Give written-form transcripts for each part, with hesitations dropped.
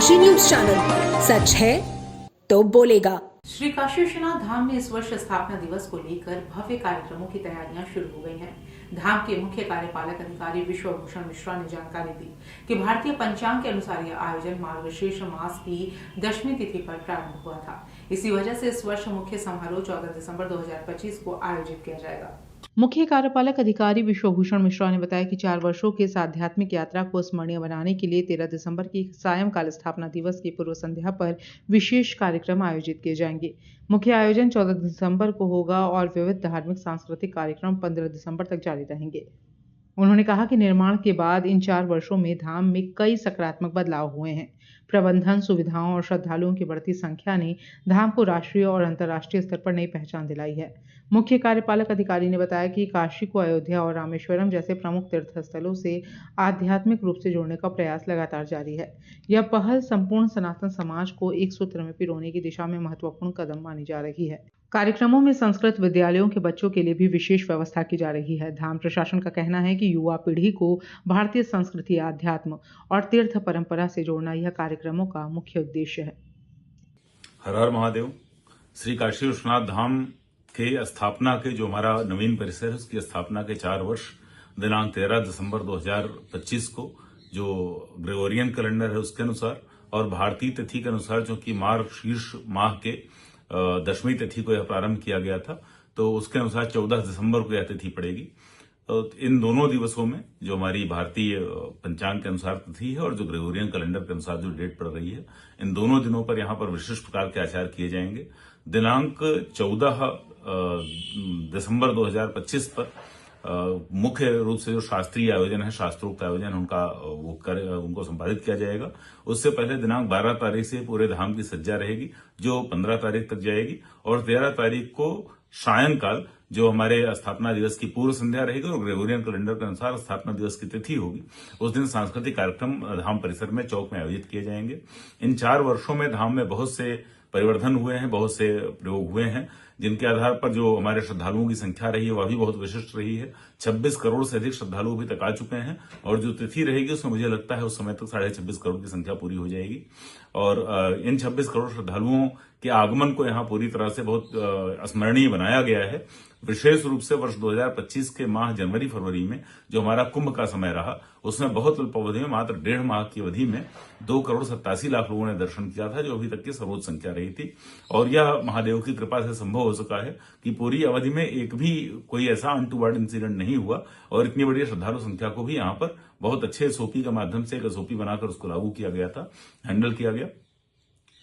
Kashi news channel, सच है तो बोलेगा। श्री काशी विश्वनाथ धाम में इस वर्ष स्थापना दिवस को लेकर भव्य कार्यक्रमों की तैयारियां शुरू हो गई हैं। धाम के मुख्य कार्यपालक अधिकारी विश्वभूषण मिश्रा ने जानकारी दी कि भारतीय पंचांग के अनुसार यह आयोजन मार्गशीर्ष मास की 10वीं तिथि पर प्रारंभ हुआ था। इसी वजह से इस वर्ष मुख्य समारोह 14 दिसंबर 2025 को आयोजित किया जाएगा। मुख्य कार्यपालक अधिकारी विश्वभूषण मिश्रा ने बताया कि 4 वर्षों के इस आध्यात्मिक यात्रा को स्मरणीय बनाने के लिए 13 दिसंबर की सायंकाल स्थापना दिवस की पूर्व संध्या पर विशेष कार्यक्रम आयोजित किए जाएंगे। मुख्य आयोजन 14 दिसंबर को होगा और विविध धार्मिक सांस्कृतिक कार्यक्रम 15 दिसंबर तक जारी रहेंगे। उन्होंने कहा कि निर्माण के बाद इन 4 वर्षों में धाम में कई सकारात्मक बदलाव हुए हैं। प्रबंधन, सुविधाओं और श्रद्धालुओं की बढ़ती संख्या ने धाम को राष्ट्रीय और अंतर्राष्ट्रीय स्तर पर नई पहचान दिलाई है। मुख्य कार्यपालक अधिकारी ने बताया कि काशी को अयोध्या और रामेश्वरम जैसे प्रमुख तीर्थ स्थलों से आध्यात्मिक रूप से जोड़ने का प्रयास लगातार जारी है। यह पहल संपूर्ण सनातन समाज को एक सूत्र में पिरोने की दिशा में महत्वपूर्ण कदम मानी जा रही है। कार्यक्रमों में संस्कृत विद्यालयों के बच्चों के लिए भी विशेष व्यवस्था की जा रही है। धाम प्रशासन का कहना है कि युवा पीढ़ी को भारतीय संस्कृति, आध्यात्म और तीर्थ परंपरा से जोड़ना यह कार्यक्रमों का मुख्य उद्देश्य है। हर हर महादेव। श्री काशी विश्वनाथ धाम के स्थापना के जो हमारा नवीन परिसर है उसकी स्थापना के 4 वर्ष दिनांक 13 दिसंबर 2025 को जो ग्रेगोरियन कैलेंडर है उसके अनुसार और भारतीय तिथि के अनुसार जो कि मार्गशीर्ष माह के 10वीं तिथि को यह प्रारंभ किया गया था, तो उसके अनुसार 14 दिसंबर को यह तिथि पड़ेगी। तो इन दोनों दिवसों में जो हमारी भारतीय पंचांग के अनुसार तिथि है और जो ग्रेगोरियन कैलेंडर के अनुसार जो डेट पड़ रही है, इन दोनों दिनों पर यहाँ पर विशिष्ट प्रकार के आचार किए जाएंगे। दिनांक 14 दिसंबर 2025 पर मुख्य रूप से जो शास्त्रीय आयोजन है, शास्त्रोक्त आयोजन उनको संपादित किया जाएगा। उससे पहले दिनांक 12 तारीख से पूरे धाम की सज्जा रहेगी जो 15 तारीख तक जाएगी और 13 तारीख को सायंकाल जो हमारे स्थापना दिवस की पूर्व संध्या रहेगी और ग्रेगोरियन कैलेंडर के अनुसार स्थापना दिवस की तिथि होगी। उस दिन सांस्कृतिक कार्यक्रम धाम परिसर में चौक में आयोजित किए जाएंगे। इन 4 वर्षों में धाम में बहुत से परिवर्तन हुए हैं, बहुत से प्रयोग हुए हैं, जिनके आधार पर जो हमारे श्रद्धालुओं की संख्या रही है वह भी बहुत विशिष्ट रही है। 26 करोड़ से अधिक श्रद्धालु अभी तक आ चुके हैं और जो तिथि रहेगी उसमें मुझे लगता है उस समय तक 26.5 करोड़ की संख्या पूरी हो जाएगी। और इन 26 करोड़ श्रद्धालुओं के आगमन को यहाँ पूरी तरह से बहुत स्मरणीय बनाया गया है। विशेष रूप से वर्ष 2025 के माह जनवरी फरवरी में जो हमारा कुंभ का समय रहा उसमें बहुत अल्प अवधि में मात्र 1.5 माह की अवधि में 2 करोड़ 87 लाख लोगों ने दर्शन किया था, जो अभी तक की सर्वोच्च संख्या रही थी। और यह महादेव की कृपा से संभव हो सका है कि पूरी अवधि में एक भी कोई ऐसा अनटूवर्ड इंसिडेंट नहीं हुआ और इतनी बड़ी श्रद्धालु संख्या को भी यहाँ पर बहुत अच्छे एसओपी के माध्यम से एक एसओपी बनाकर उसको लागू किया गया था, हैंडल किया गया।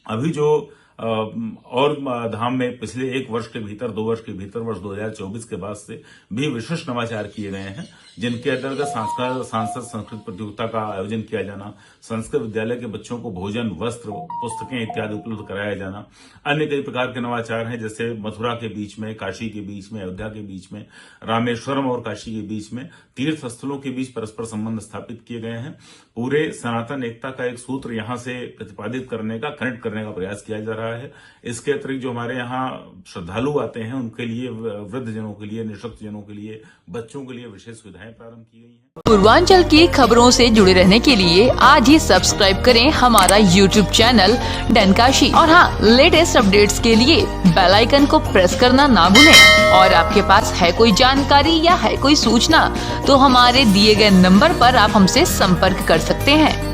अभी जो और धाम में पिछले 1 वर्ष के भीतर, 2 वर्ष के भीतर, वर्ष 2024 के बाद से भी विशिष्ट नवाचार किए गए हैं, जिनके अंतर्गत सांसद संस्कृत प्रतियोगिता का आयोजन किया जाना, संस्कृत विद्यालय के बच्चों को भोजन, वस्त्र, पुस्तकें इत्यादि उपलब्ध कराया जाना। अन्य कई प्रकार के नवाचार हैं, जैसे मथुरा के बीच में, काशी के बीच में, अयोध्या के बीच में, रामेश्वरम और काशी के बीच में तीर्थ स्थलों के बीच परस्पर संबंध स्थापित किए गए हैं। पूरे सनातन एकता का एक सूत्र यहाँ से प्रतिपादित करने का, कनेक्ट करने का प्रयास किया जा रहा है। इसके अतिरिक्त जो हमारे यहाँ श्रद्धालु आते हैं उनके लिए, वृद्धजनों के लिए, निःशक्त जनों के लिए, बच्चों के लिए विशेष सुविधाएं प्रारंभ की गई हैं। पूर्वांचल की खबरों से जुड़े रहने के लिए आज ही सब्सक्राइब करें हमारा YouTube चैनल डनकाशी और हाँ, लेटेस्ट अपडेट्स के लिए बेल आइकन को प्रेस करना ना भूलें। और आपके पास है कोई जानकारी या है कोई सूचना तो हमारे दिए गए नंबर पर आप हमसे संपर्क कर सकते हैं।